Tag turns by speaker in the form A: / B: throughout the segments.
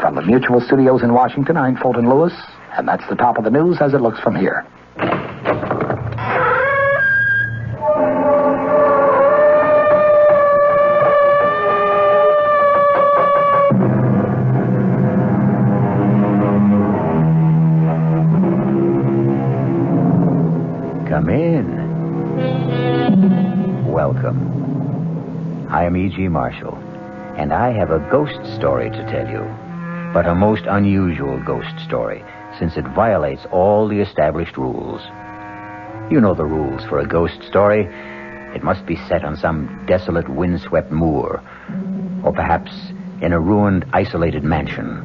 A: From the Mutual Studios in Washington, I'm Fulton Lewis, and that's the top of the news as it looks from here.
B: Come in. Welcome. I am E.G. Marshall, and I have a ghost story to tell you, but a most unusual ghost story, since it violates all the established rules. You know the rules for a ghost story. It must be set on some desolate, windswept moor, or perhaps in a ruined, isolated mansion,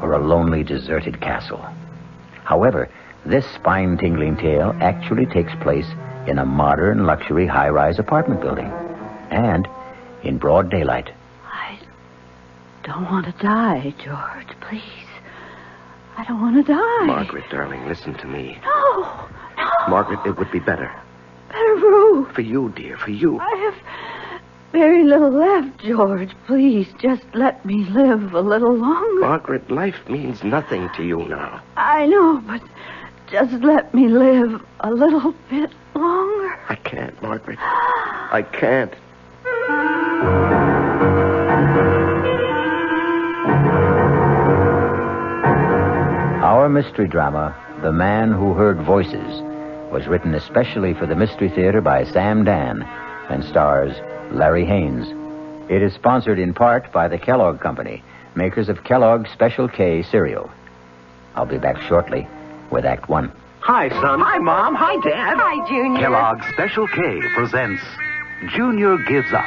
B: or a lonely, deserted castle. However, this spine-tingling tale actually takes place in a modern, luxury, high-rise apartment building, and in broad daylight.
C: I don't want to die, George, please. I don't want to die.
D: Margaret, darling, listen to me.
C: No.
D: Margaret, it would be better.
C: Better for who?
D: For you, dear, for you.
C: I have very little left, George. Please, just let me live a little longer.
D: Margaret, life means nothing to you now.
C: I know, but just let me live a little bit longer.
D: I can't, Margaret. I can't.
B: Our mystery drama, The Man Who Heard Voices, was written especially for the Mystery Theater by Sam Dan and stars Larry Haynes. It is sponsored in part by the Kellogg Company, makers of Kellogg's Special K cereal. I'll be back shortly with Act One.
E: Hi, son.
F: Hi, Mom. Hi, Dad.
G: Hi, Junior.
H: Kellogg's Special K presents Junior Gives Up.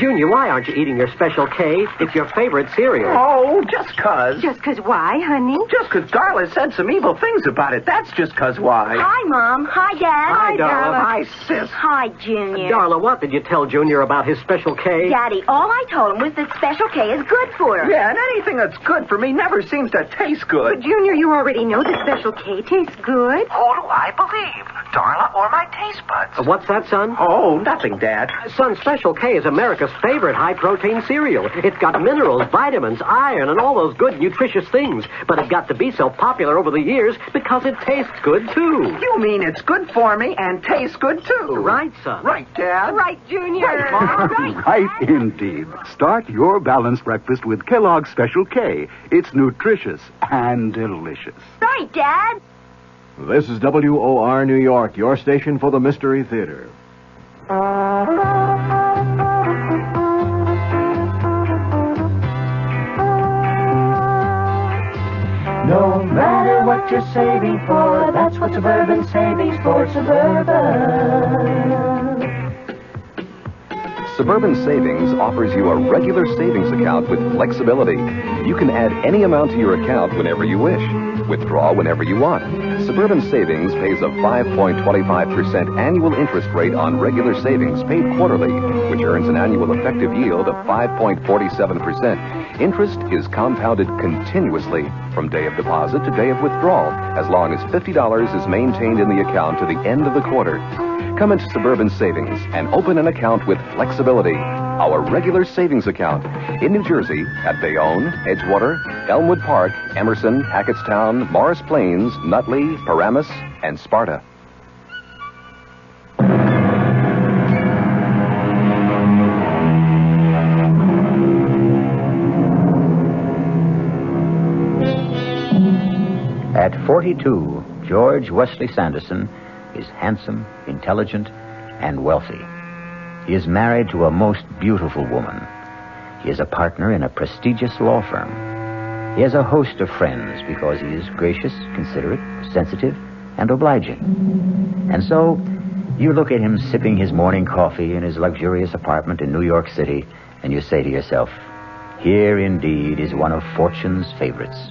E: Junior, why aren't you eating your Special K? It's your favorite cereal.
F: Oh, just 'cause.
G: Just 'cause why, honey?
F: Just 'cause Darla said some evil things about it. That's just 'cause why.
G: Hi, Mom. Hi, Dad.
E: Hi, Darla.
F: Hi, sis.
G: Hi, Junior.
E: Darla, what did you tell Junior about his Special K?
G: Daddy, all I told him was that Special K is good for him.
F: Yeah, and anything that's good for me never seems to taste
G: But,
F: good.
G: Junior, you already know that Special K tastes good.
H: Who do I believe? Darla or my taste buds?
E: What's that, son?
F: Oh, nothing, Dad.
E: Son, Special K is America's favorite high-protein cereal. It's got minerals, vitamins, iron, and all those good, nutritious things. But it got to be so popular over the years because it tastes good, too.
F: You mean it's good for me and tastes good, too.
E: Right, son.
F: Right, Dad.
G: Right, Junior.
F: Right, Mom.
I: Right indeed. Start your balanced breakfast with Kellogg's Special K. It's nutritious and delicious.
G: Right, Dad.
J: This is WOR New York, your station for the Mystery Theater.
K: No matter what you're saving for, that's what Suburban Savings for Suburban.
L: Suburban Savings offers you a regular savings account with flexibility. You can add any amount to your account whenever you wish. Withdraw whenever you want. Suburban Savings pays a 5.25% annual interest rate on regular savings paid quarterly, which earns an annual effective yield of 5.47%. Interest is compounded continuously from day of deposit to day of withdrawal, as long as $50 is maintained in the account to the end of the quarter. Come into Suburban Savings and open an account with flexibility. Our regular savings account in New Jersey at Bayonne, Edgewater, Elmwood Park, Emerson, Hackettstown, Morris Plains, Nutley, Paramus, and Sparta.
B: At 42, George Wesley Sanderson is handsome, intelligent, and wealthy. He is married to a most beautiful woman. He is a partner in a prestigious law firm. He has a host of friends because he is gracious, considerate, sensitive, and obliging. And so, you look at him sipping his morning coffee in his luxurious apartment in New York City, and you say to yourself, here indeed is one of fortune's favorites.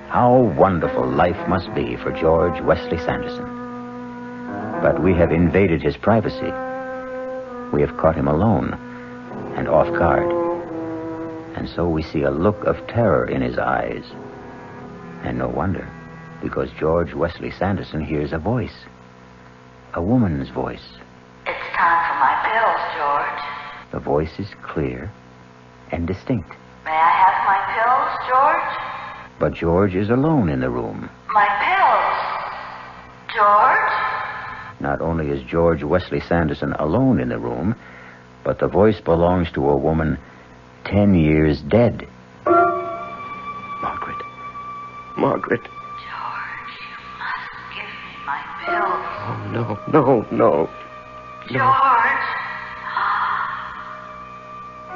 B: How wonderful life must be for George Wesley Sanderson. But we have invaded his privacy. We have caught him alone and off guard. And so we see a look of terror in his eyes. And no wonder, because George Wesley Sanderson hears a voice. A woman's voice.
M: It's time for my pills, George.
B: The voice is clear and distinct.
M: May I have my pills, George?
B: But George is alone in the room.
M: My pills. George?
B: Not only is George Wesley Sanderson alone in the room, but the voice belongs to a woman 10 years dead.
D: Margaret. Margaret.
M: George, you must give me my pills.
D: Oh, no.
M: George.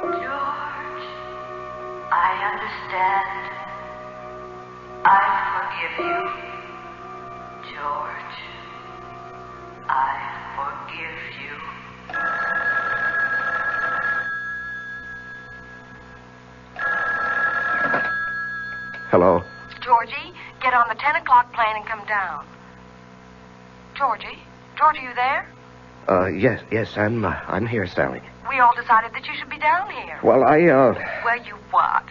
M: George. I understand. I forgive you. George. I forgive you.
D: Hello?
N: Georgie, get on the 10 o'clock plane and come down. Georgie? George, are you there?
D: Yes, I'm here, Sally.
N: We all decided that you should be down here.
D: Well,
N: Well, you what?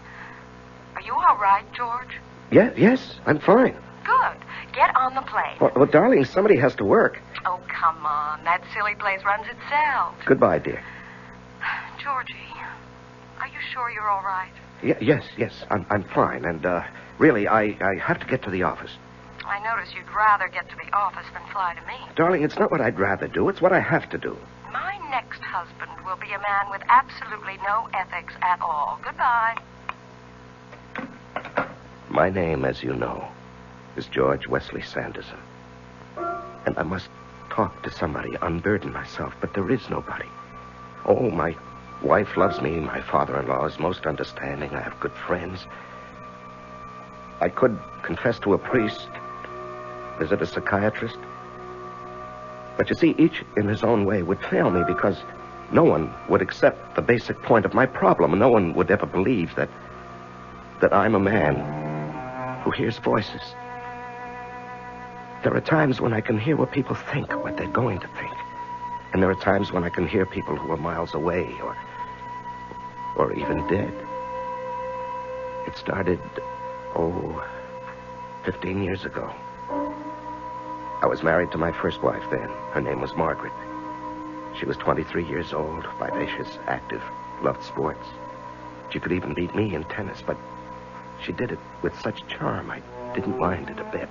N: Are you all right, George?
D: Yes, I'm fine.
N: Good. Get on the plane.
D: Well, darling, somebody has to work.
N: Oh, come on. That silly place runs itself.
D: Goodbye, dear.
N: Georgie, are you sure you're all right?
D: Yes, I'm fine, and, really, I have to get to the office.
N: I notice you'd rather get to the office than fly to me.
D: Darling, it's not what I'd rather do. It's what I have to do.
N: My next husband will be a man with absolutely no ethics at all. Goodbye.
D: My name, as you know, is George Wesley Sanderson. And I must talk to somebody, unburden myself, but there is nobody. Oh, my wife loves me. My father-in-law is most understanding. I have good friends. I could confess to a priest, visit a psychiatrist. But you see, each in his own way would fail me because no one would accept the basic point of my problem. No one would ever believe that I'm a man who hears voices. There are times when I can hear what people think, what they're going to think. And there are times when I can hear people who are miles away or even dead. It started, 15 years ago. I was married to my first wife then. Her name was Margaret. She was 23 years old, vivacious, active, loved sports. She could even beat me in tennis, but she did it with such charm, I didn't mind it a bit.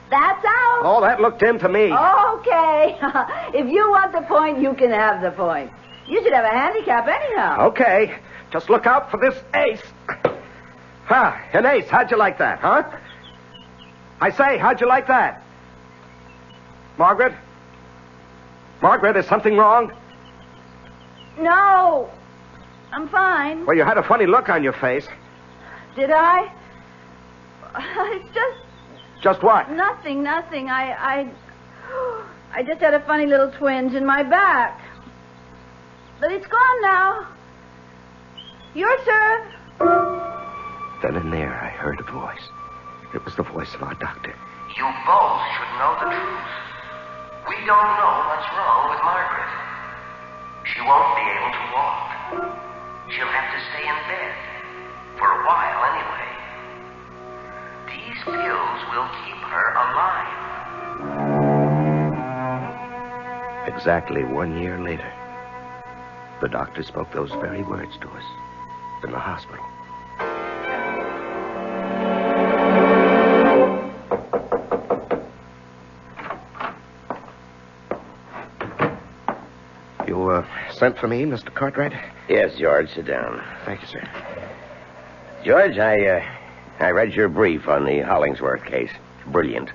C: That's out.
D: Oh, that looked into me.
C: Okay. If you want the point, you can have the point. You should have a handicap anyhow.
D: Okay. Just look out for this ace. An ace. How'd you like that, huh? I say, how'd you like that? Margaret? Margaret, is something wrong?
C: No. I'm fine.
D: Well, you had a funny look on your face.
C: Did I? It's just...
D: Just what?
C: Nothing. I just had a funny little twinge in my back. But it's gone now. Your turn.
D: Then and there, I heard a voice. It was the voice of our doctor.
O: You both should know the truth. We don't know what's wrong with Margaret. She won't be able to walk. She'll have to stay in bed. For a while, anyway. These pills will keep her alive.
D: Exactly 1 year later, the doctor spoke those very words to us in the hospital. You, sent for me, Mr. Cartwright?
P: Yes, George, sit down.
D: Thank you, sir.
P: George, I read your brief on the Hollingsworth case. Brilliant.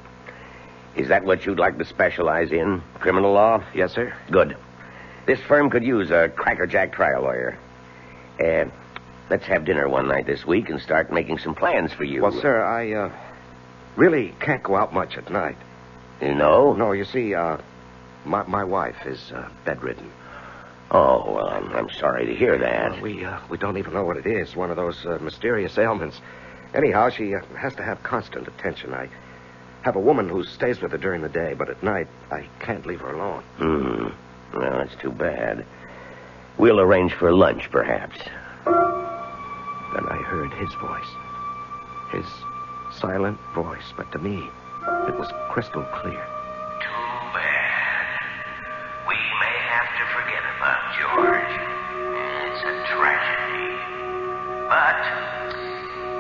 P: Is that what you'd like to specialize in? Criminal law?
D: Yes, sir.
P: Good. This firm could use a crackerjack trial lawyer. Let's have dinner one night this week and start making some plans for you.
D: Well, sir, I really can't go out much at night.
P: No?
D: No, you see, my wife is bedridden.
P: Oh, well, I'm sorry to hear that.
D: We don't even know what it is. One of those mysterious ailments. Anyhow, she has to have constant attention. I have a woman who stays with her during the day, but at night I can't leave her alone.
P: Well, that's too bad. We'll arrange for lunch, perhaps.
D: Then I heard his voice. His silent voice, but to me, it was crystal clear.
O: Too bad. We may have to forget about George. It's a tragedy. But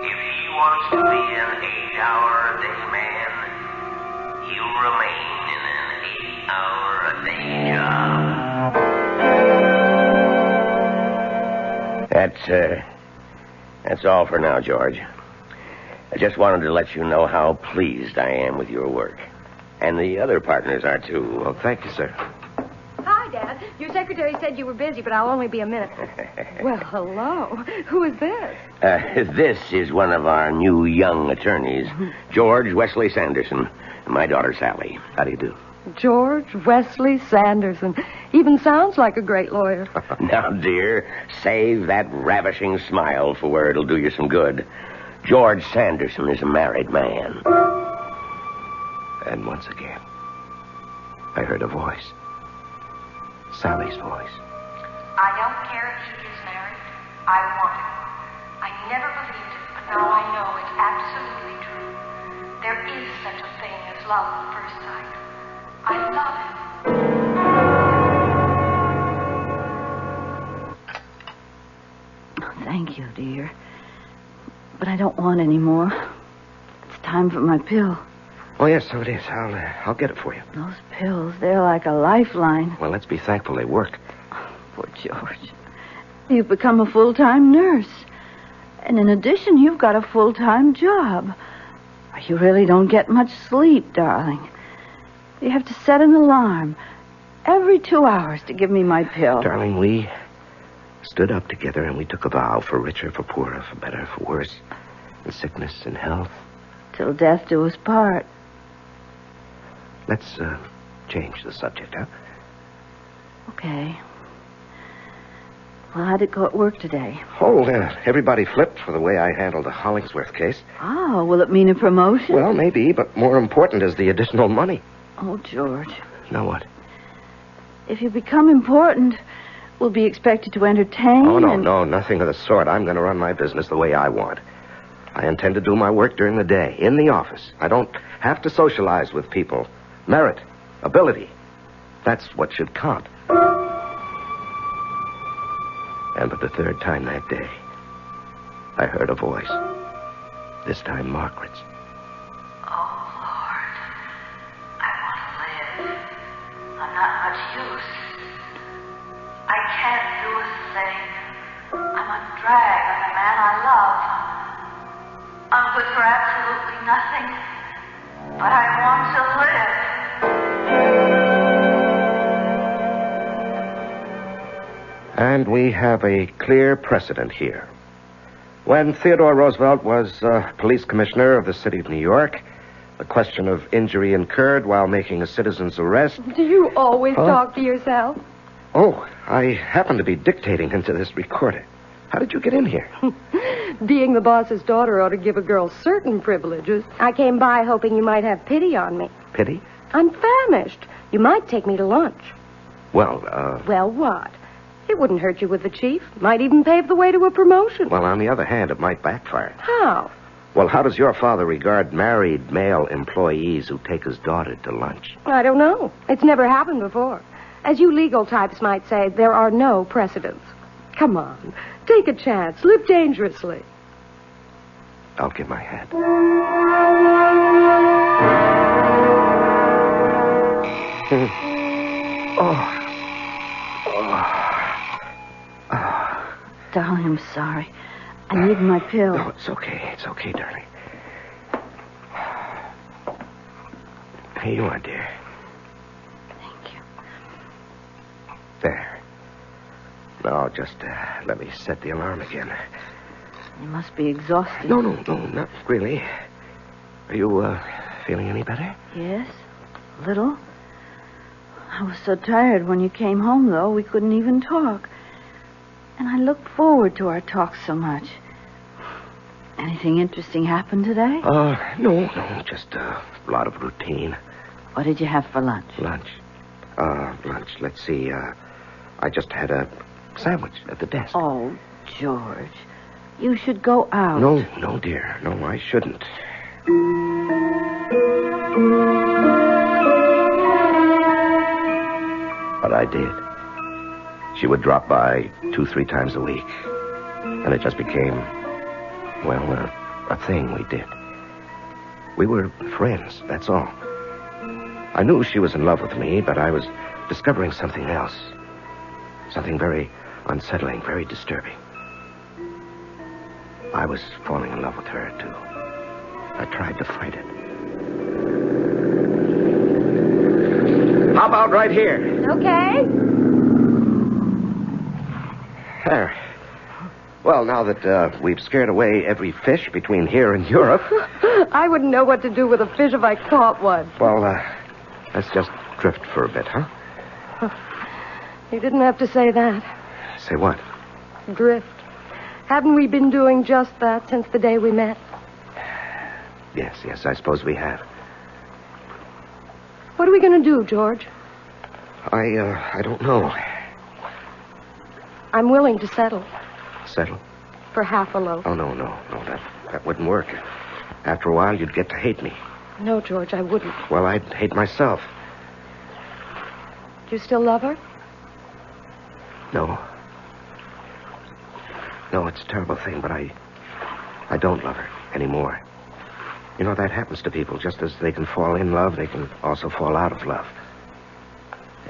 O: if wants to be an 8-hour-a-day man, he'll remain in an 8-hour-a-day job. That's all for now, George. I just wanted to let you know how pleased I am with your work. And the other partners are, too.
D: Well, thank you, sir.
Q: Hi, Dad. Your secretary said you were busy, but I'll only be a minute. Well, hello. Who is this?
P: This is one of our new young attorneys, George Wesley Sanderson, and my daughter, Sally. How do you do?
Q: George Wesley Sanderson. Even sounds like a great lawyer.
P: Now, dear, save that ravishing smile for where it'll do you some good. George Sanderson is a married man.
D: And once again, I heard a voice. Sally's voice.
N: I don't care if he is married. I want him. I never believed it, but now I know it's absolutely true. There is such a thing as love at first sight. I love him.
C: Oh, thank you, dear. But I don't want any more. It's time for my pill.
D: Oh, yes, so it is. I'll get it for you.
C: Those pills, they're like a lifeline.
D: Well, let's be thankful they work.
C: Poor George. You've become a full-time nurse. And in addition, you've got a full-time job. You really don't get much sleep, darling. You have to set an alarm every 2 hours to give me my pill.
D: Darling, we stood up together and we took a vow for richer, for poorer, for better, for worse, in sickness and health.
C: Till death do us part.
D: Let's change the subject, huh?
C: Okay. Well, how'd it go at work today?
D: Oh, everybody flipped for the way I handled the Hollingsworth case.
C: Oh, will it mean a promotion?
D: Well, maybe, but more important is the additional money.
C: Oh, George.
D: Now what?
C: If you become important, we'll be expected to entertain.
D: Oh, no, nothing of the sort. I'm going to run my business the way I want. I intend to do my work during the day, in the office. I don't have to socialize with people. Merit, ability, that's what should count. And for the third time that day, I heard a voice. This time Margaret's.
M: Oh, Lord. I want to live. I'm not much use. I can't do a thing. I'm a drag on the man I love. I'm good for absolutely nothing. But I want to live.
D: And we have a clear precedent here. When Theodore Roosevelt was police commissioner of the city of New York, the question of injury incurred while making a citizen's arrest...
Q: Do you always talk to yourself?
D: Oh, I happen to be dictating into this recorder. How did you get in here?
Q: Being the boss's daughter ought to give a girl certain privileges. I came by hoping you might have pity on me.
D: Pity?
Q: I'm famished. You might take me to lunch.
D: Well,
Q: Well, what? It wouldn't hurt you with the chief. Might even pave the way to a promotion.
D: Well, on the other hand, it might backfire.
Q: How?
D: Well, how does your father regard married male employees who take his daughter to lunch?
Q: I don't know. It's never happened before. As you legal types might say, there are no precedents. Come on. Take a chance. Live dangerously.
D: I'll give my hand.
C: Darling, I'm sorry. I need my pill.
D: No, it's okay. It's okay, darling. Here you are, dear.
C: Thank you.
D: There. Now, just let me set the alarm again.
C: You must be exhausted.
D: No, not really. Are you feeling any better?
C: Yes, a little. I was so tired when you came home, though, we couldn't even talk. And I looked forward to our talks so much. Anything interesting happen today?
D: No, just a lot of routine.
C: What did you have for lunch?
D: Lunch. Let's see. I just had a sandwich at the desk.
C: Oh, George. You should go out.
D: No, dear. No, I shouldn't. But I did. She would drop by 2-3 times a week. And it just became, a thing we did. We were friends, that's all. I knew she was in love with me, but I was discovering something else. Something very unsettling, very disturbing. I was falling in love with her, too. I tried to fight it. How about right here?
Q: Okay.
D: There. Well, now that we've scared away every fish between here and Europe...
Q: I wouldn't know what to do with a fish if I caught one.
D: Well, let's just drift for a bit, huh?
Q: You didn't have to say that.
D: Say what?
Q: Drift. Haven't we been doing just that since the day we met?
D: Yes, I suppose we have.
Q: What are we going to do, George?
D: I don't know.
Q: I'm willing to settle.
D: Settle?
Q: For half a loaf.
D: Oh, no, that wouldn't work. After a while, you'd get to hate me.
Q: No, George, I wouldn't.
D: Well, I'd hate myself.
Q: Do you still love her?
D: No. No, it's a terrible thing, but I don't love her anymore. You know, that happens to people. Just as they can fall in love, they can also fall out of love.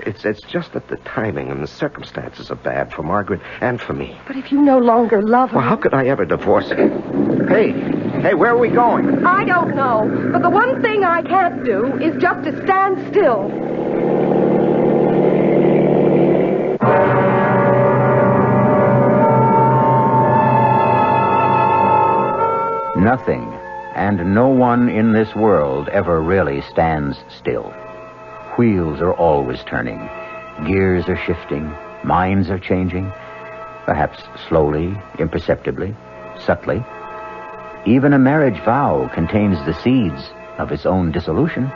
D: It's just that the timing and the circumstances are bad for Margaret and for me.
Q: But if you no longer love her...
D: Well, how could I ever divorce her? Hey, where are we going?
Q: I don't know. But the one thing I can't do is just to stand still.
B: Nothing and no one in this world ever really stands still. Wheels are always turning. Gears are shifting. Minds are changing. Perhaps slowly, imperceptibly, subtly. Even a marriage vow contains the seeds of its own dissolution.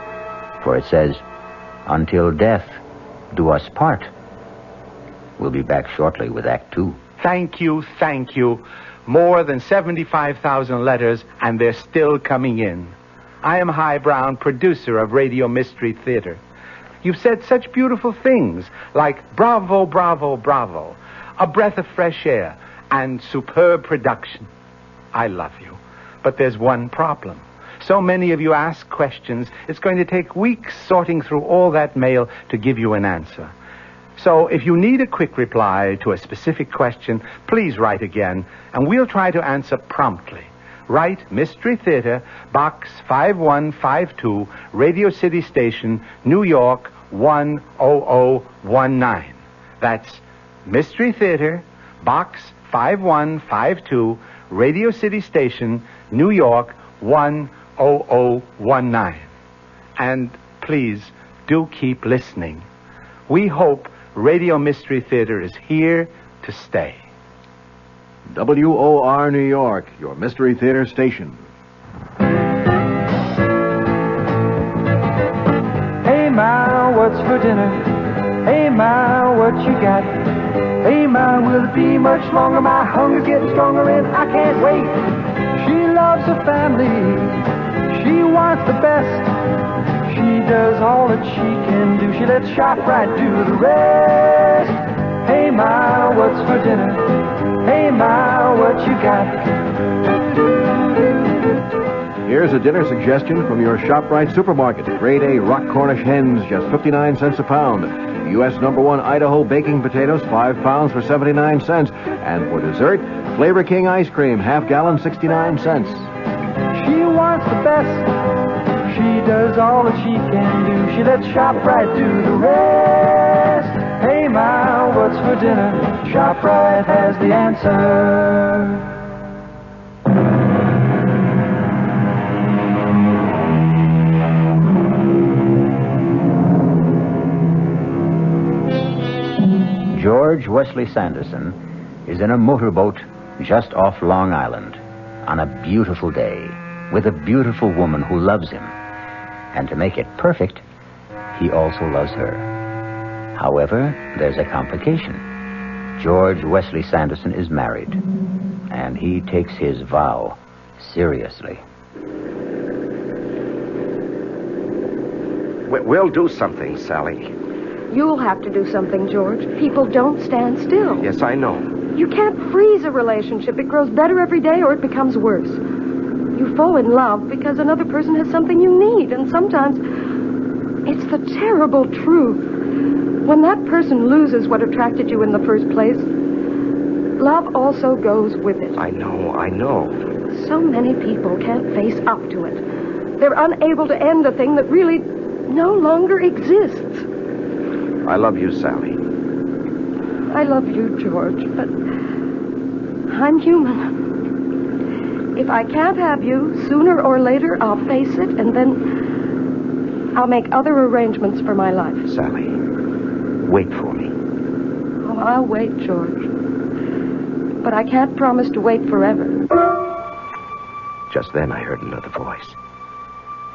B: For it says, "Until death do us part." We'll be back shortly with Act 2.
R: Thank you. More than 75,000 letters, and they're still coming in. I am Himan Brown, producer of Radio Mystery Theater. You've said such beautiful things like bravo, bravo, bravo, a breath of fresh air, and superb production. I love you. But there's one problem. So many of you ask questions, it's going to take weeks sorting through all that mail to give you an answer. So if you need a quick reply to a specific question, please write again, and we'll try to answer promptly. Write Mystery Theater, Box 5152, Radio City Station, New York, 10019. That's Mystery Theater, Box 5152, Radio City Station, New York, 10019. And please, do keep listening. We hope Radio Mystery Theater is here to stay.
J: WOR New York, your Mystery Theater station.
K: Hey, Ma, what's for dinner? Hey, Ma, what you got? Hey, Ma, will it be much longer? My hunger's getting stronger and I can't wait. She loves her family. She wants the best. She does all that she can do. She lets ShopRite do the rest. Hey, Ma, what's for dinner? Hey, Ma, what you got?
J: Here's a dinner suggestion from your ShopRite supermarket. Grade A rock Cornish hens, just 59 cents a pound. U.S. #1 Idaho baking potatoes, 5 pounds for 79 cents. And for dessert, Flavor King ice cream, half gallon, 69 cents.
K: She wants the best. She does all that she can do. She lets ShopRite do the rest. Hey, Ma, what's for dinner? ShopRite has the answer.
B: George Wesley Sanderson is in a motorboat just off Long Island on a beautiful day with a beautiful woman who loves him. And to make it perfect, he also loves her. However, there's a complication. George Wesley Sanderson is married, and he takes his vow seriously.
D: We'll do something, Sally.
Q: You'll have to do something, George. People don't stand still.
D: Yes, I know.
Q: You can't freeze a relationship. It grows better every day or it becomes worse. You You fall in love because another person has something you need, and sometimes it's the terrible truth. When that person loses what attracted you in the first place, love also goes with it.
D: I know.
Q: So many people can't face up to it. They're unable to end a thing that really no longer exists.
D: I love you, Sally.
Q: I love you, George, but I'm human. If I can't have you, sooner or later I'll face it, and then I'll make other arrangements for my life.
D: Sally, wait for me.
Q: Oh, I'll wait, George. But I can't promise to wait forever.
D: Just then I heard another voice.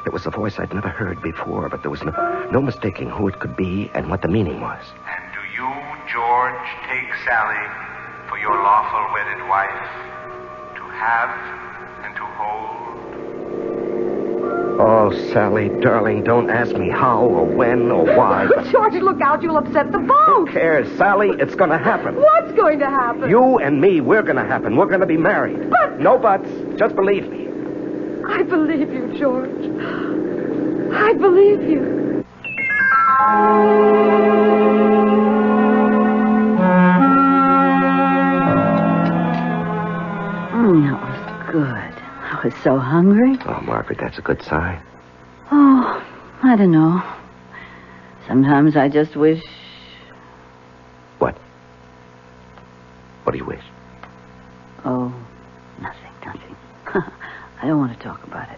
D: It was a voice I'd never heard before, but there was no mistaking who it could be and what the meaning was.
H: And do you, George, take Sally for your lawful wedded wife to have and to hold?
D: Oh, Sally, darling, don't ask me how or when or why.
Q: George, look out, you'll upset the boat.
D: Who cares, Sally? It's going to happen.
Q: What's going to happen?
D: You and me, we're going to happen. We're going to be married.
Q: But...
D: No buts. Just believe me.
Q: I believe you, George. I believe you.
C: That was good. I was so hungry.
D: Oh, Margaret, that's a good sign.
C: Oh, I don't know. Sometimes I just wish...
D: What? What do you wish?
C: Oh, nothing. I don't want to talk about it.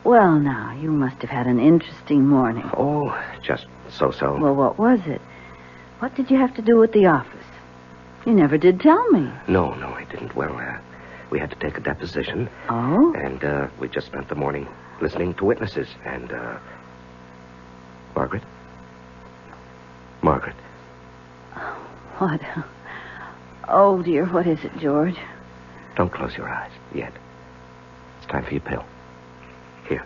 C: Well, now, you must have had an interesting morning.
D: Oh, just so-so.
C: Well, what was it? What did you have to do with the office? You never did tell me.
D: No, I didn't. Well, we had to take a deposition.
C: Oh?
D: And we just spent the morning listening to witnesses. And, Margaret?
C: What? Oh, dear, what is it, George?
D: Don't close your eyes yet. It's time for your pill. Here,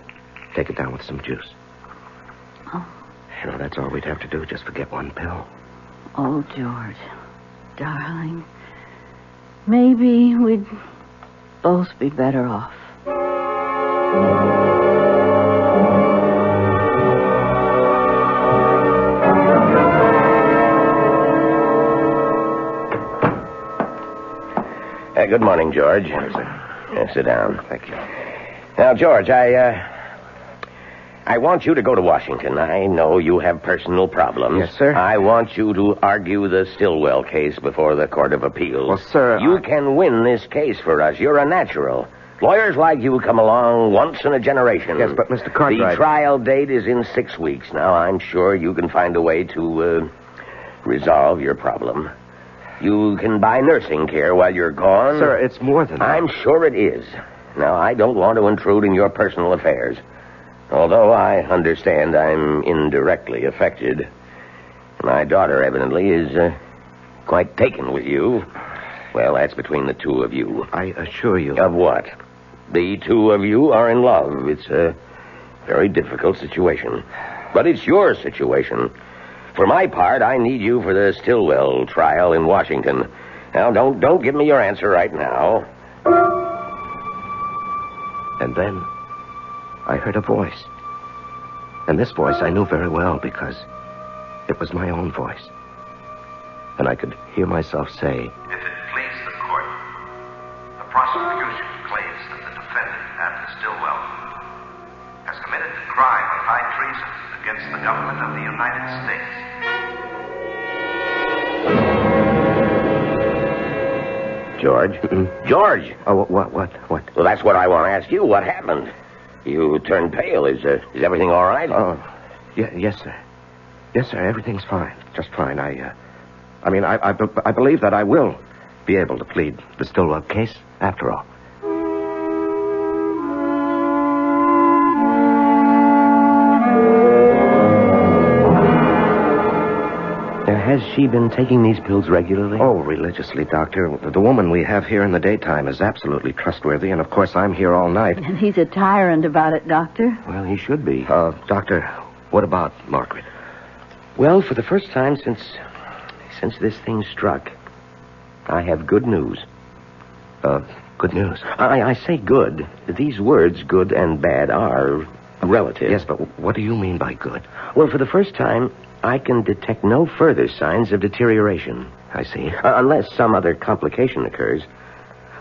D: take it down with some juice.
C: Oh.
D: You know, that's all we'd have to do, just forget one pill.
C: Oh, George, darling, maybe we'd both be better off.
P: Good morning, George.
D: Morning, sir.
P: Sit down.
D: Thank you.
P: Now, George, I want you to go to Washington. I know you have personal problems.
D: Yes, sir.
P: I want you to argue the Stillwell case before the Court of Appeals.
D: Well, sir,
P: you can win this case for us. You're a natural. Lawyers like you come along once in a generation.
D: Yes, but Mr. Cartwright...
P: The trial date is in 6 weeks. Now, I'm sure you can find a way to resolve your problem. You can buy nursing care while you're gone.
D: Sir, it's more than that.
P: I'm sure it is. Now, I don't want to intrude in your personal affairs. Although I understand I'm indirectly affected. My daughter, evidently, is quite taken with you. Well, that's between the two of you.
D: I assure you.
P: Of what? The two of you are in love. It's a very difficult situation. But it's your situation. For my part, I need you for the Stillwell trial in Washington. Now, don't give me your answer right now.
D: And then I heard a voice. And this voice I knew very well because it was my own voice. And I could hear myself say,
H: If it please the court, the prosecution claims that the defendant, Anna Stillwell, has committed the crime of high treason against the government of the United States.
P: George? George!
D: Oh, what?
P: Well, that's what I want to ask you. What happened? You turned pale. Is everything all right?
D: Oh, yes, sir. Yes, sir, everything's fine. Just fine. I believe that I will be able to plead the Stillwell case after all.
P: Has she been taking these pills regularly?
D: Oh, religiously, Doctor. The woman we have here in the daytime is absolutely trustworthy, and of course I'm here all night.
C: And he's a tyrant about it, Doctor.
P: Well, he should be.
D: Doctor, what about Margaret?
P: Well, for the first time since this thing struck, I have good news.
D: Good news.
P: I say good. These words, good and bad, are relative.
D: Yes, but what do you mean by good?
P: Well, for the first time, I can detect no further signs of deterioration.
D: I see.
P: Unless some other complication occurs.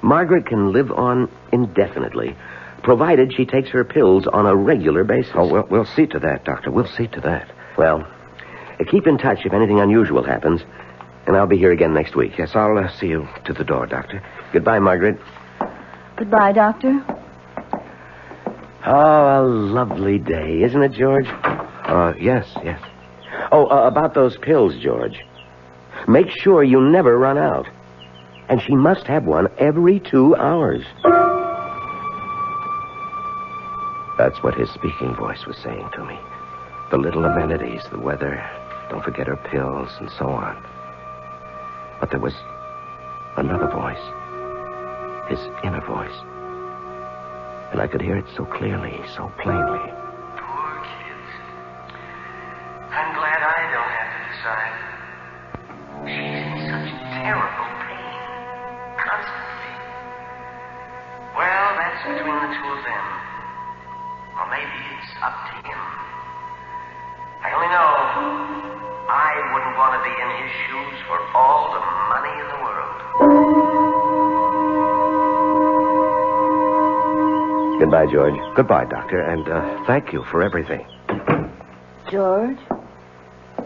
P: Margaret can live on indefinitely, provided she takes her pills on a regular basis.
D: Oh, we'll see to that, Doctor. We'll see to that.
P: Well, keep in touch if anything unusual happens, and I'll be here again next week.
D: Yes, I'll see you to the door, Doctor.
P: Goodbye, Margaret.
C: Goodbye, Doctor.
P: Oh, a lovely day, isn't it, George?
D: Yes.
P: Oh, about those pills, George. Make sure you never run out. And she must have one every 2 hours.
D: That's what his speaking voice was saying to me. The little amenities, the weather, don't forget her pills, and so on. But there was another voice. His inner voice. And I could hear it so clearly, so plainly.
O: Poor kids. I'm glad I don't have to decide. She's in such terrible pain. Constantly. Well, that's between the two of them. Or maybe it's up to him. I only know I wouldn't want to be in his shoes for all the money in the world.
P: Goodbye, George.
D: Goodbye, Doctor, and thank you for everything.
C: George?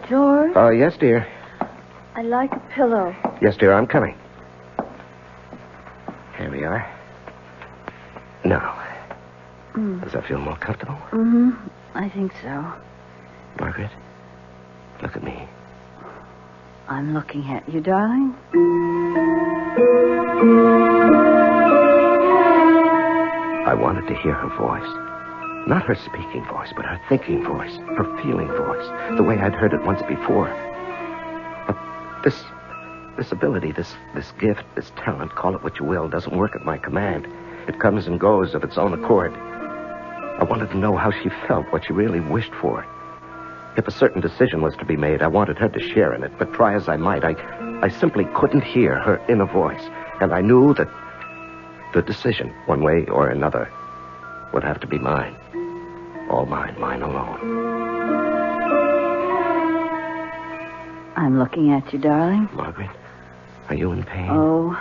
C: George?
D: Yes, dear.
C: I like a pillow.
D: Yes, dear, I'm coming. Here we are. Now, does that feel more comfortable?
C: Mm-hmm. I think so.
D: Margaret, look at me.
C: I'm looking at you, darling.
D: I wanted to hear her voice. Not her speaking voice, but her thinking voice, her feeling voice, the way I'd heard it once before. But this ability, this gift, this talent, call it what you will, doesn't work at my command. It comes and goes of its own accord. I wanted to know how she felt, what she really wished for. If a certain decision was to be made, I wanted her to share in it, but try as I might, I simply couldn't hear her inner voice. And I knew that the decision, one way or another, would have to be mine. All mine, mine alone.
C: I'm looking at you, darling.
D: Margaret, are you in pain?
C: Oh,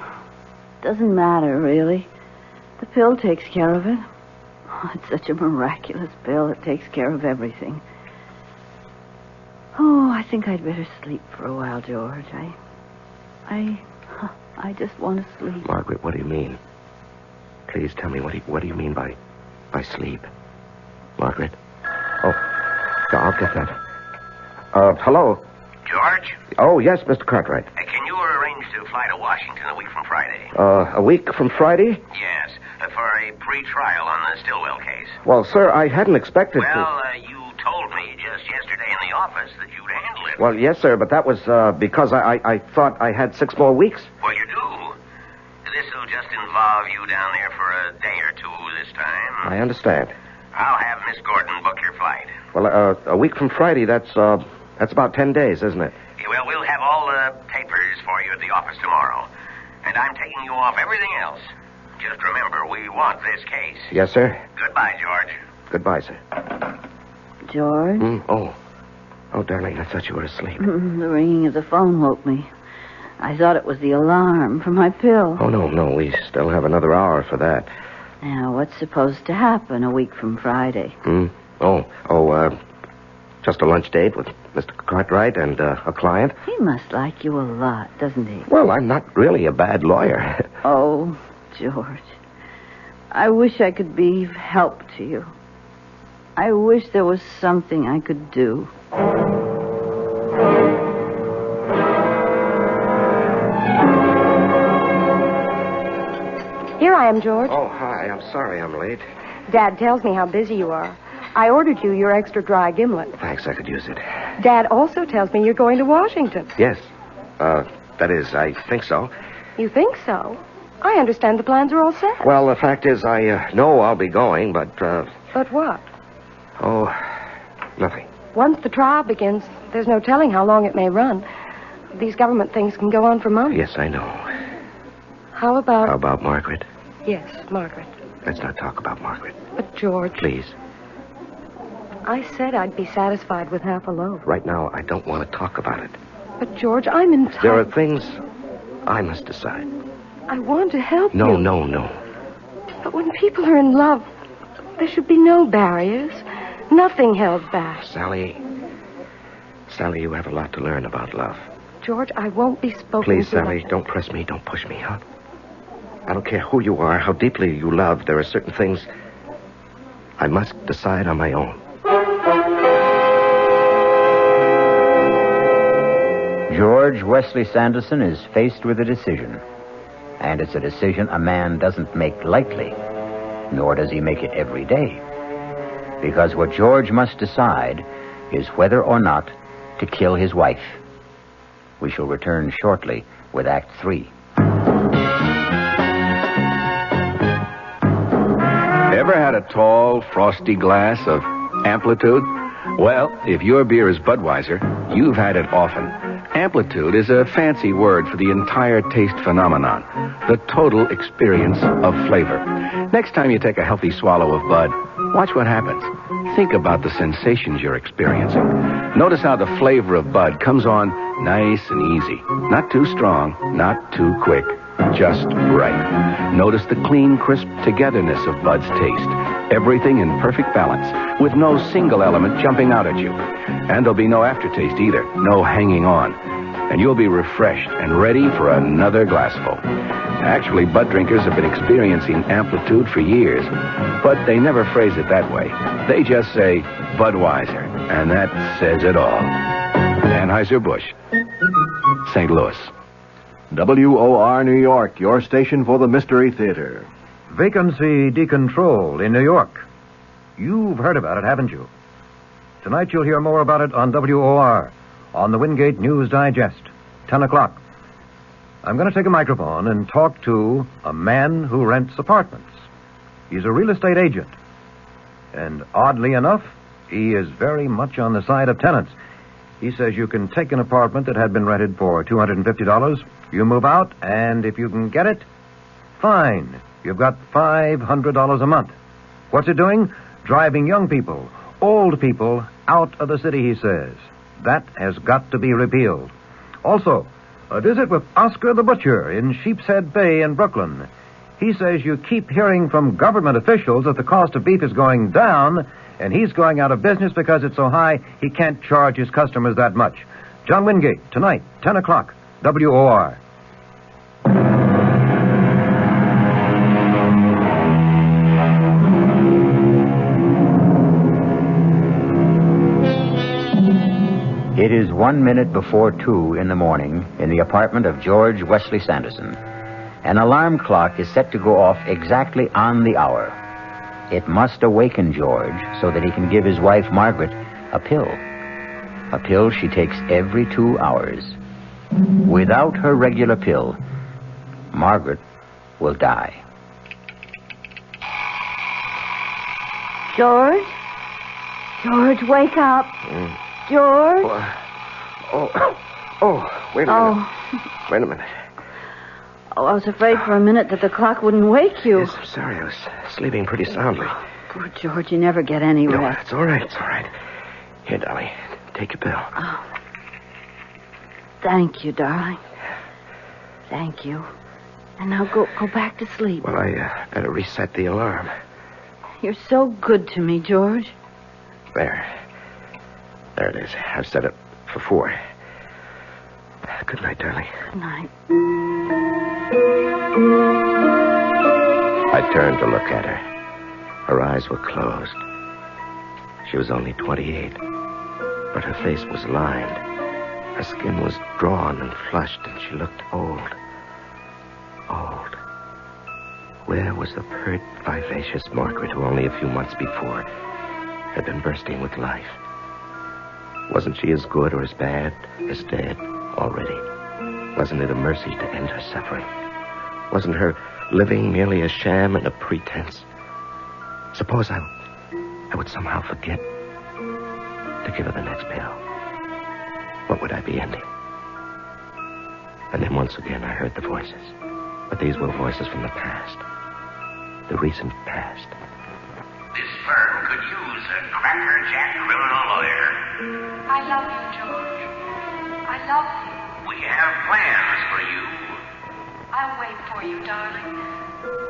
C: doesn't matter, really. The pill takes care of it. Oh, it's such a miraculous pill. It takes care of everything. Oh, I think I'd better sleep for a while, George. I just want to sleep.
D: Margaret, what do you mean? Please tell me, what do you mean by sleep? Margaret? Oh, I'll get that. Hello?
O: George?
D: Oh, yes, Mr. Cartwright.
O: Can you arrange to fly to Washington a week from Friday?
D: A week from Friday?
O: Yes, for a pre-trial on the Stillwell case.
D: Well, sir, I hadn't expected to...
O: Well, you told me just yesterday in the office that you'd handle it.
D: Well, yes, sir, but that was because I thought I had 6 more weeks.
O: Well, you do. This'll just involve you down there for a day or two this time.
D: I understand.
O: I'll have Miss Gordon book your flight.
D: Well, a week from Friday, that's about 10 days, isn't it?
O: Yeah, well, we'll have all the papers for you at the office tomorrow. And I'm taking you off everything else. Just remember, we want this case.
D: Yes, sir.
O: Goodbye, George.
D: Goodbye, sir.
C: George?
D: Oh, darling, I thought you were asleep.
C: The ringing of the phone woke me. I thought it was the alarm for my pill.
D: Oh, no, we still have another hour for that.
C: Now, what's supposed to happen a week from Friday?
D: Just a lunch date with Mr. Cartwright and a client.
C: He must like you a lot, doesn't he?
D: Well, I'm not really a bad lawyer.
C: Oh, George. I wish I could be of help to you. I wish there was something I could do.
Q: Here I am, George.
D: Oh, hi. I'm sorry I'm late.
Q: Dad tells me how busy you are. I ordered you your extra dry gimlet.
D: Thanks, I could use it.
Q: Dad also tells me you're going to Washington.
D: Yes. That is, I think so.
Q: You think so? I understand the plans are all set.
D: Well, the fact is, I know I'll be going, but...
Q: But what?
D: Oh, nothing.
Q: Once the trial begins, there's no telling how long it may run. These government things can go on for months.
D: Yes, I know.
Q: How about...
D: How about Margaret?
Q: Yes, Margaret.
D: Let's not talk about Margaret.
Q: But, George...
D: Please.
Q: I said I'd be satisfied with half a loaf.
D: Right now, I don't want to talk about it.
Q: But, George, I'm entitled...
D: There are things I must decide.
Q: I want to help you.
D: No.
Q: But when people are in love, there should be no barriers. Nothing held back.
D: Sally, you have a lot to learn about love.
Q: George, I won't be spoken
D: Please,
Q: to.
D: Sally, don't press me. Don't push me, huh? I don't care who you are, how deeply you love. There are certain things I must decide on my own.
B: George Wesley Sanderson is faced with a decision. And it's a decision a man doesn't make lightly, nor does he make it every day. Because what George must decide is whether or not to kill his wife. We shall return shortly with Act 3.
I: Ever had a tall, frosty glass of Amplitude? Well, if your beer is Budweiser, you've had it often. Amplitude is a fancy word for the entire taste phenomenon, the total experience of flavor. Next time you take a healthy swallow of Bud, watch what happens. Think about the sensations you're experiencing. Notice how the flavor of Bud comes on nice and easy. Not too strong, not too quick, just right. Notice the clean, crisp togetherness of Bud's taste. Everything in perfect balance, with no single element jumping out at you. And there'll be no aftertaste either, no hanging on. And you'll be refreshed and ready for another glassful. Actually, Bud drinkers have been experiencing Amplitude for years, but they never phrase it that way. They just say Budweiser, and that says it all. Anheuser-Busch, St. Louis.
J: WOR New York, your station for the Mystery Theater.
S: Vacancy decontrol in New York. You've heard about it, haven't you? Tonight you'll hear more about it on WOR, on the Wingate News Digest, 10 o'clock. I'm going to take a microphone and talk to a man who rents apartments. He's a real estate agent. And oddly enough, he is very much on the side of tenants. He says you can take an apartment that had been rented for $250, you move out, and if you can get it, fine. You've got $500 a month. What's it doing? Driving young people, old people, out of the city, he says. That has got to be repealed. Also, a visit with Oscar the Butcher in Sheepshead Bay in Brooklyn. He says you keep hearing from government officials that the cost of beef is going down, and he's going out of business because it's so high he can't charge his customers that much. John Wingate, tonight, 10 o'clock, WOR.
B: It is 1 minute before 2 in the morning in the apartment of George Wesley Sanderson. An alarm clock is set to go off exactly on the hour. It must awaken George so that he can give his wife, Margaret, a pill. A pill she takes every 2 hours. Without her regular pill, Margaret will die.
C: George? George, wake up. George?
D: Wait a minute. Wait a minute.
C: Oh, I was afraid for a minute that the clock wouldn't wake you.
D: Yes, I'm sorry. I was sleeping pretty soundly.
C: Poor George, you never get any
D: No,
C: rest.
D: it's all right. It's all right. Here, darling, take your pill.
C: Oh. Thank you, darling. Thank you. And now go back to sleep.
D: Well, I better reset the alarm.
C: You're so good to me, George.
D: There it is. I've set it for 4. Good night, darling.
C: Good night.
D: I turned to look at her. Her eyes were closed. She was only 28, but her face was lined. Her skin was drawn and flushed, and she looked old. Old. Where was the pert, vivacious Margaret who only a few months before had been bursting with life? Wasn't she as good or as bad as dead already? Wasn't it a mercy to end her suffering? Wasn't her living merely a sham and a pretense? Suppose I would somehow forget to give her the next pill. What would I be ending? And then once again I heard the voices. But these were voices from the past. the recent past.
O: This firm could use a crackerjack criminal lawyer.
N: I love you, George. I love you.
O: We have plans for you.
N: I'll wait for you, darling.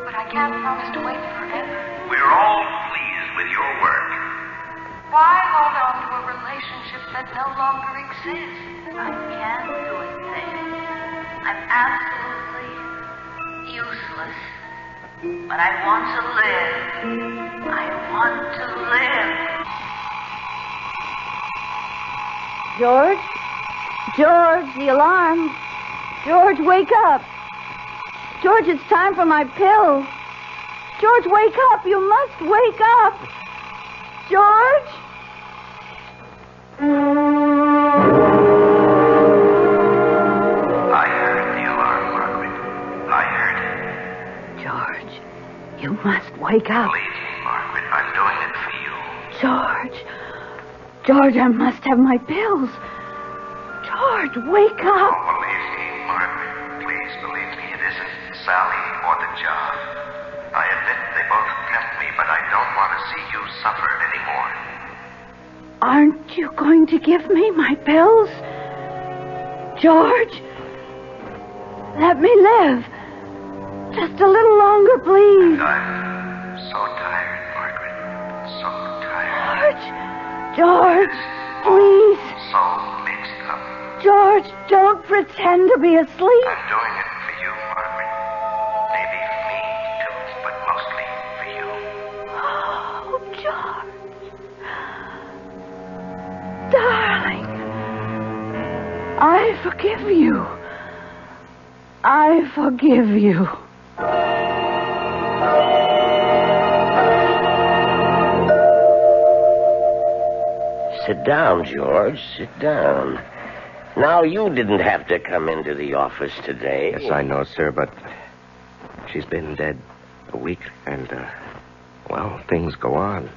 N: But I can't promise to wait forever.
O: We're all pleased with your work.
N: Why hold on to a relationship that no longer exists?
M: I can't do a thing. I'm absolutely useless. But I want to live. I want to live.
C: George? George, the alarm. George, wake up. George, it's time for my pill. George, wake up. You must wake up. George?
H: I heard the alarm, Margaret. I heard it.
C: George, you must wake up.
H: Believe me, Margaret, I'm doing it for you.
C: George. George, I must have my pills. George, wake up.
H: Oh, believe me, Margaret. Please believe me. It isn't Sally or the job. I admit they both tempt me, but I don't want to see you suffer anymore.
C: Aren't you going to give me my pills? George, let me live. Just a little longer, please.
H: I'm so tired, Margaret. So tired.
C: George, please.
H: So mixed up.
C: George, don't pretend to be asleep.
H: I'm doing it for you, Margaret. Maybe me, too, but mostly for you.
C: Oh, George. Darling, I forgive you. I forgive you.
P: Sit down, George. Sit down. Now, you didn't have to come into the office today.
D: Yes, I know, sir, but she's been dead a week, and, well, things go on.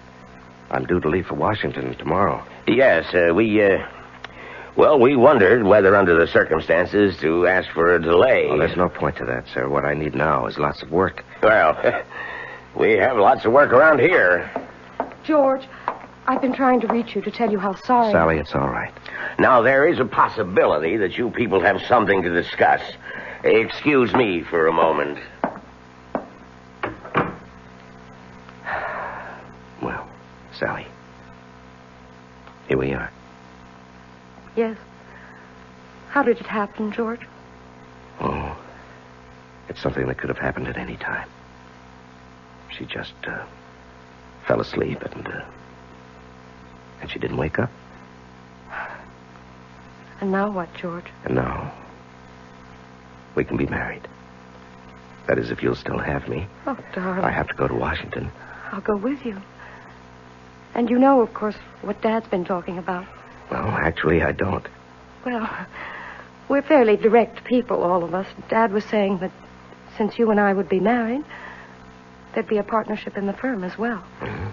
D: I'm due to leave for Washington tomorrow.
P: Yes, we wondered whether, under the circumstances, to ask for a delay.
D: Oh, there's no point to that, sir. What I need now is lots of work.
P: Well, we have lots of work around here.
Q: George, I've been trying to reach you to tell you how sorry...
D: Sally, it's all right.
P: Now, there is a possibility that you people have something to discuss. Excuse me for a moment.
D: Well, Sally, here we are.
Q: Yes. How did it happen, George?
D: Oh, it's something that could have happened at any time. She just fell asleep and she didn't wake up.
Q: And now what, George?
D: And now we can be married. That is, if you'll still have me.
Q: Oh, darling.
D: I have to go to Washington.
Q: I'll go with you. And you know, of course, what Dad's been talking about.
D: Well, actually, I don't.
Q: Well, we're fairly direct people, all of us. Dad was saying that since you and I would be married, there'd be a partnership in the firm as well.
D: Mm-hmm.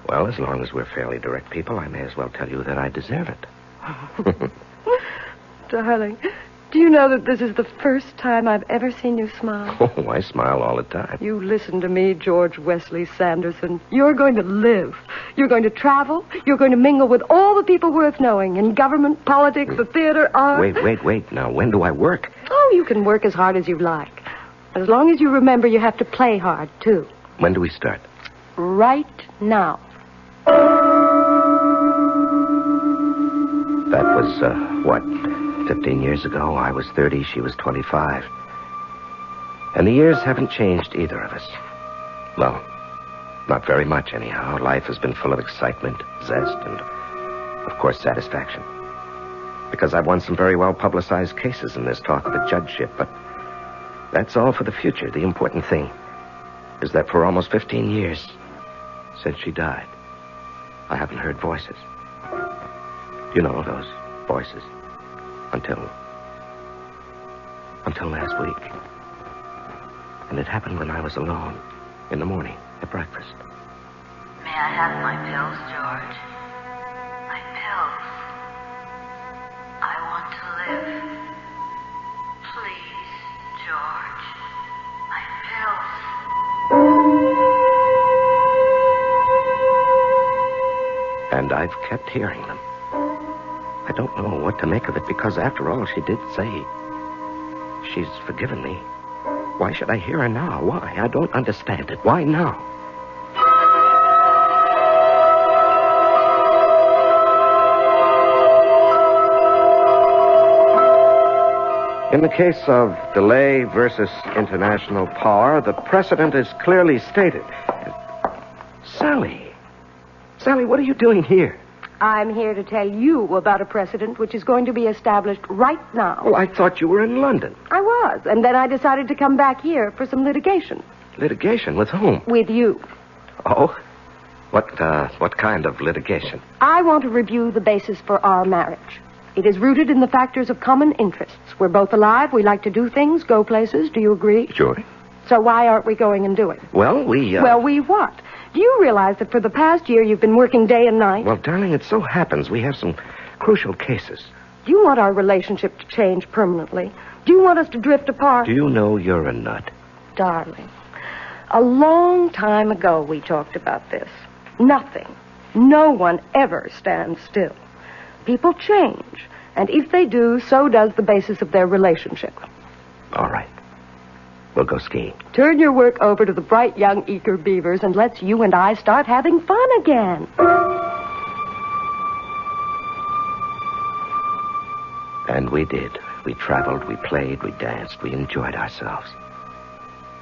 D: Well, as long as we're fairly direct people, I may as well tell you that I deserve it.
Q: Darling, do you know that this is the first time I've ever seen you smile?
D: Oh, I smile all the time.
Q: You listen to me, George Wesley Sanderson. You're going to live. You're going to travel. You're going to mingle with all the people worth knowing in government, politics, the theater, art.
D: Wait. Now, when do I work?
Q: Oh, you can work as hard as you like. As long as you remember you have to play hard, too.
D: When do we start?
Q: Right now.
D: That was, 15 years ago? I was 30, she was 25. And the years haven't changed either of us. Well, not very much, anyhow. Life has been full of excitement, zest, and, of course, satisfaction. Because I've won some very well-publicized cases in this talk of a judgeship, but that's all for the future. The important thing is that for almost 15 years, since she died, I haven't heard voices. You know, those voices. Until last week. And it happened when I was alone in the morning at breakfast.
M: May I have my pills, George? My pills. I want to live. Please, George. My pills.
D: And I've kept hearing them. I don't know what to make of it, because after all, she did say she's forgiven me. Why should I hear her now? Why? I don't understand it. Why now? In the case of delay versus international power, the precedent is clearly stated. Sally. Sally, what are you doing here?
Q: I'm here to tell you about a precedent which is going to be established right now.
D: Well, I thought you were in London.
Q: I was, and then I decided to come back here for some litigation.
D: Litigation? With whom?
Q: With you.
D: Oh? What kind of litigation?
Q: I want to review the basis for our marriage. It is rooted in the factors of common interests. We're both alive. We like to do things, go places. Do you agree?
D: Sure.
Q: So why aren't we going and doing?
D: Well, we...
Q: Well, we what? Do you realize that for the past year you've been working day and night?
D: Well, darling, it so happens we have some crucial cases.
Q: Do you want our relationship to change permanently? Do you want us to drift apart?
D: Do you know you're a nut?
Q: Darling, a long time ago we talked about this. Nothing, no one ever stands still. People change, and if they do, so does the basis of their relationship.
D: All right. We'll go skiing.
Q: Turn your work over to the bright young eager beavers, and let's you and I start having fun again.
D: And we did. We traveled, we played, we danced, we enjoyed ourselves.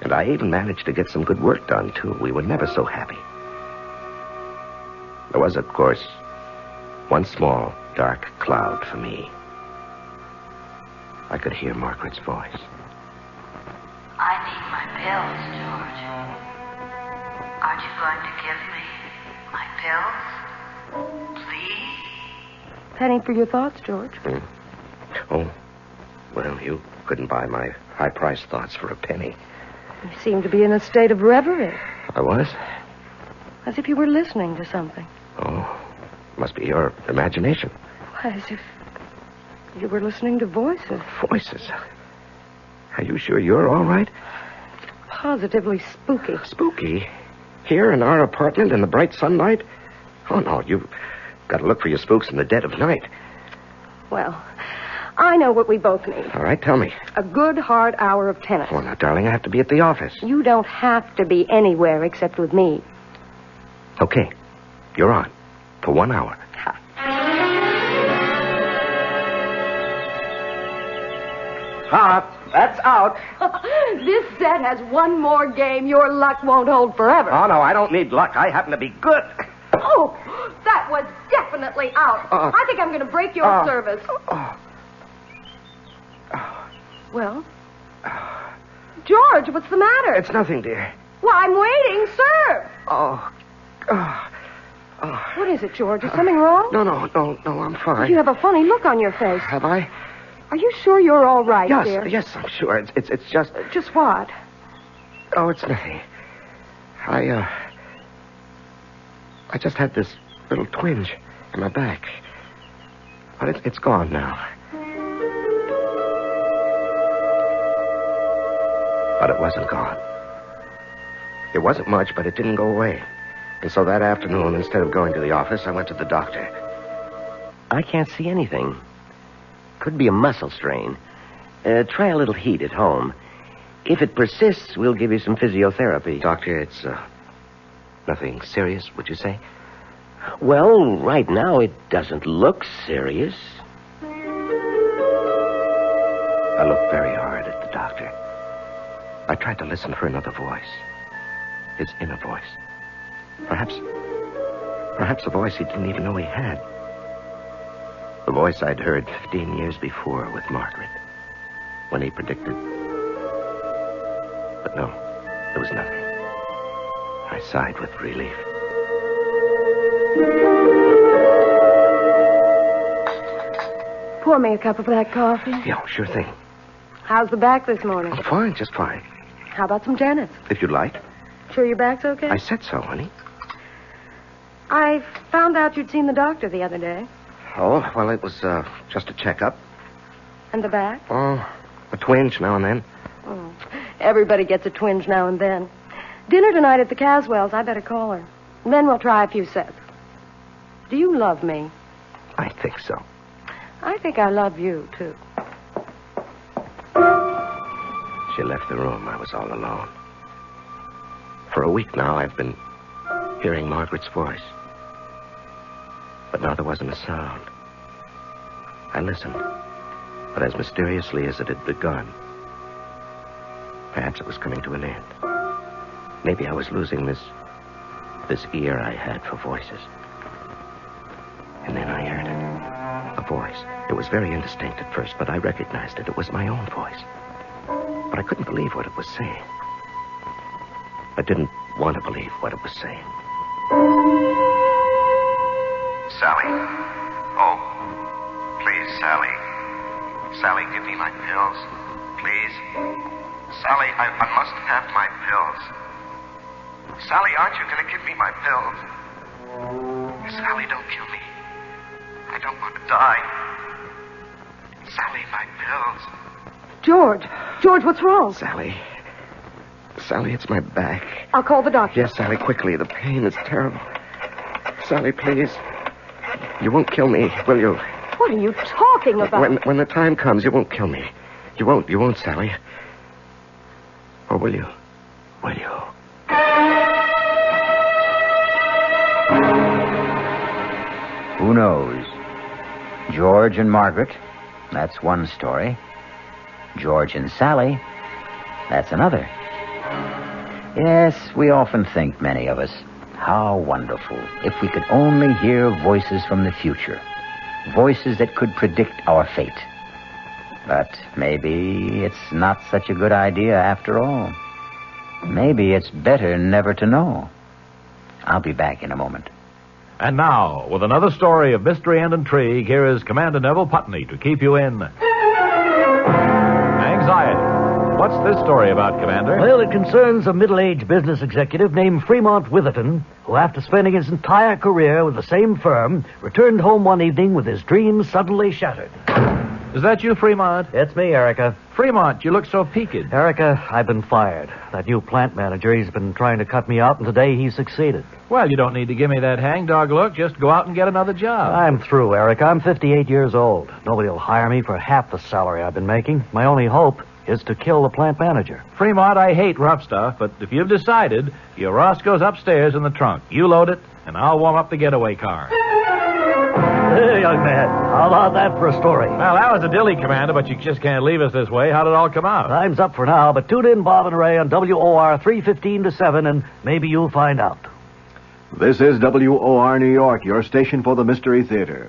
D: And I even managed to get some good work done, too. We were never so happy. There was, of course, one small, dark cloud for me. I could hear Margaret's voice.
M: I need my pills, George. Aren't you going to give me my pills? Please?
Q: Penny for your thoughts, George.
D: Oh, well, you couldn't buy my high-priced thoughts for a penny.
Q: You seem to be in a state of reverie.
D: I was?
Q: As if you were listening to something.
D: Oh, must be your imagination.
Q: Why, as if you were listening to voices.
D: Voices? Are you sure you're all right?
Q: Positively spooky.
D: Spooky? Here in our apartment in the bright sunlight? Oh, no, you've got to look for your spooks in the dead of night.
Q: Well, I know what we both need.
D: All right, tell me.
Q: A good, hard hour of tennis.
D: Oh, now, darling, I have to be at the office.
Q: You don't have to be anywhere except with me.
D: Okay, you're on. For 1 hour.
F: That's out.
Q: This set has one more game. Your luck won't hold forever.
F: Oh, no, I don't need luck. I happen to be good.
Q: Oh, that was definitely out. I think I'm going to break your service. Well? George, what's the matter?
D: It's nothing, dear.
Q: Well, I'm waiting. Serve. What is it, George? Is something wrong?
D: No, I'm fine.
Q: You have a funny look on your face.
D: Have I?
Q: Are you sure you're all right, dear?
D: Yes, I'm sure. It's just...
Q: Just what?
D: Oh, it's nothing. I just had this little twinge in my back. But it's gone now. But it wasn't gone. It wasn't much, but it didn't go away. And so that afternoon, instead of going to the office, I went to the doctor.
P: I can't see anything. Could be a muscle strain. Try a little heat at home. If it persists, we'll give you some physiotherapy.
D: Doctor, it's nothing serious, would you say?
P: Well, right now it doesn't look serious.
D: I looked very hard at the doctor. I tried to listen for another voice. His inner voice. Perhaps a voice he didn't even know he had. The voice I'd heard 15 years before with Margaret, when he predicted. But no, there was nothing. I sighed with relief.
Q: Pour me a cup of that coffee.
D: Yeah, sure thing.
Q: How's the back this morning?
D: I'm fine, just fine.
Q: How about some tennis?
D: If you'd like.
Q: Sure your back's okay?
D: I said so, honey.
Q: I found out you'd seen the doctor the other day.
D: Oh, well, it was just a checkup.
Q: And the back?
D: Oh, a twinge now and then.
Q: Oh, everybody gets a twinge now and then. Dinner tonight at the Caswells. I better call her. Then we'll try a few sets. Do you love me?
D: I think so.
Q: I think I love you, too.
D: She left the room. I was all alone. For a week now, I've been hearing Margaret's voice. But now there wasn't a sound. I listened. But as mysteriously as it had begun, perhaps it was coming to an end. Maybe I was losing this ear I had for voices. And then I heard it. A voice. It was very indistinct at first, but I recognized it. It was my own voice. But I couldn't believe what it was saying. I didn't want to believe what it was saying.
H: Sally. Oh, please, Sally. Sally, give me my pills. Please. Sally, I must have my pills. Sally, aren't you going to give me my pills? Sally, don't kill me. I don't want to die. Sally, my pills.
Q: George, what's wrong?
D: Sally, it's my back.
Q: I'll call the doctor.
D: Yes, Sally, quickly. The pain is terrible. Sally, please. You won't kill me, will you?
Q: What are you talking about?
D: When the time comes, you won't kill me. You won't, Sally. Or will you? Will you?
B: Who knows? George and Margaret, that's one story. George and Sally, that's another. Yes, we often think, many of us, how wonderful if we could only hear voices from the future. Voices that could predict our fate. But maybe it's not such a good idea after all. Maybe it's better never to know. I'll be back in a moment.
T: And now, with another story of mystery and intrigue, here is Commander Neville Putney to keep you in anxiety. What's this story about, Commander?
E: Well, it concerns a middle-aged business executive named Fremont Witherton, who, after spending his entire career with the same firm, returned home one evening with his dreams suddenly shattered.
T: Is that you, Fremont?
E: It's me, Erica.
T: Fremont, you look so peaked.
E: Erica, I've been fired. That new plant manager, he's been trying to cut me out, and today he succeeded.
T: Well, you don't need to give me that hangdog look. Just go out and get another job.
E: I'm through, Erica. I'm 58 years old. Nobody will hire me for half the salary I've been making. My only hope is to kill the plant manager.
T: Fremont, I hate rough stuff, but if you've decided, your Roscoe's upstairs in the trunk. You load it, and I'll warm up the getaway car.
E: Hey, young man, how about that for a story?
T: Well, that was a dilly, Commander, but you just can't leave us this way. How did it all come out?
E: Time's up for now, but tune in, Bob and Ray, on WOR 3:15 to 7, and maybe you'll find out.
J: This is WOR New York, your station for the Mystery Theater.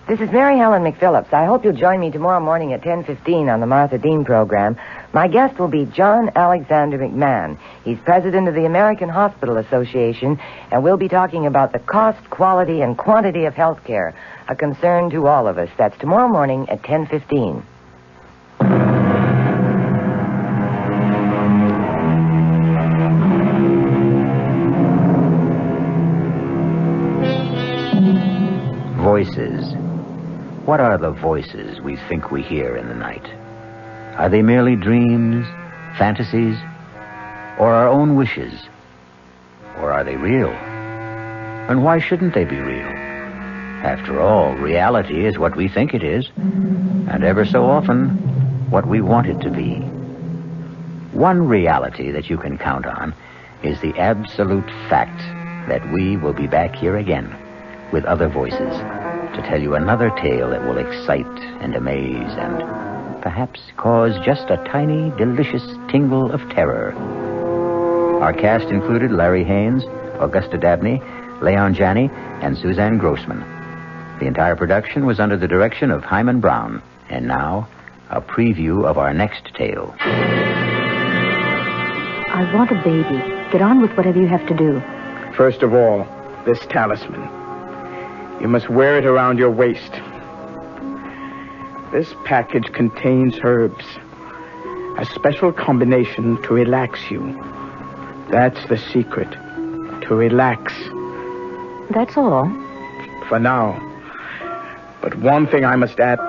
U: This is Mary Helen McPhillips. I hope you'll join me tomorrow morning at 10:15 on the Martha Dean program. My guest will be John Alexander McMahon. He's president of the American Hospital Association, and we'll be talking about the cost, quality, and quantity of health care, a concern to all of us. That's tomorrow morning at 10:15.
B: Voices. What are the voices we think we hear in the night? Are they merely dreams, fantasies, or our own wishes? Or are they real? And why shouldn't they be real? After all, reality is what we think it is, and ever so often, what we want it to be. One reality that you can count on is the absolute fact that we will be back here again with other voices to tell you another tale that will excite and amaze and perhaps cause just a tiny, delicious tingle of terror. Our cast included Larry Haynes, Augusta Dabney, Leon Janney, and Suzanne Grossman. The entire production was under the direction of Himan Brown. And now, a preview of our next tale.
V: I want a baby. Get on with whatever you have to do.
W: First of all, this talisman. You must wear it around your waist. This package contains herbs. A special combination to relax you. That's the secret. To relax.
V: That's all?
W: For now. But one thing I must add.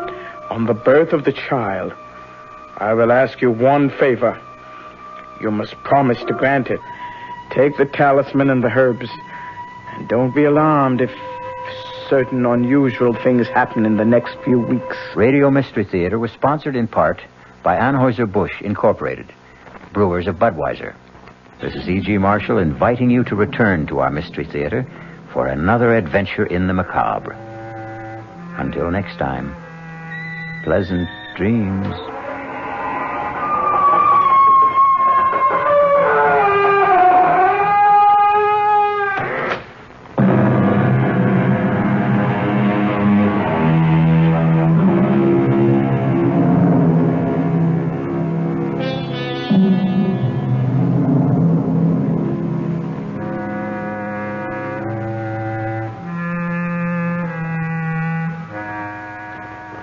W: On the birth of the child, I will ask you one favor. You must promise to grant it. Take the talisman and the herbs. And don't be alarmed if certain unusual things happen in the next few weeks.
B: Radio Mystery Theater was sponsored in part by Anheuser-Busch Incorporated, brewers of Budweiser. This is E.G. Marshall inviting you to return to our Mystery Theater for another adventure in the macabre. Until next time, pleasant dreams.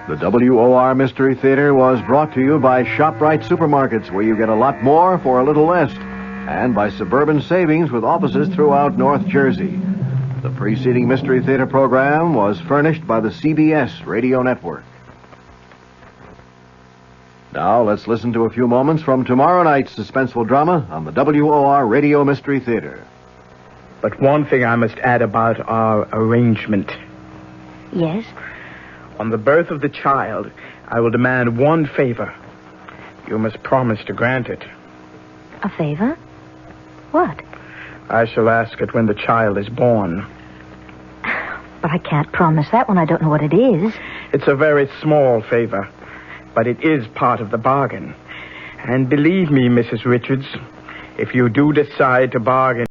J: The WOR Mystery Theater was brought to you by ShopRite Supermarkets, where you get a lot more for a little less, and by Suburban Savings with offices throughout North Jersey. The preceding Mystery Theater program was furnished by the CBS Radio Network. Now let's listen to a few moments from tomorrow night's suspenseful drama on the WOR Radio Mystery Theater.
W: But one thing I must add about our arrangement.
V: Yes?
W: On the birth of the child, I will demand one favor. You must promise to grant it.
V: A favor? What?
W: I shall ask it when the child is born.
V: But I can't promise that when I don't know what it is.
W: It's a very small favor, but it is part of the bargain. And believe me, Mrs. Richards, if you do decide to bargain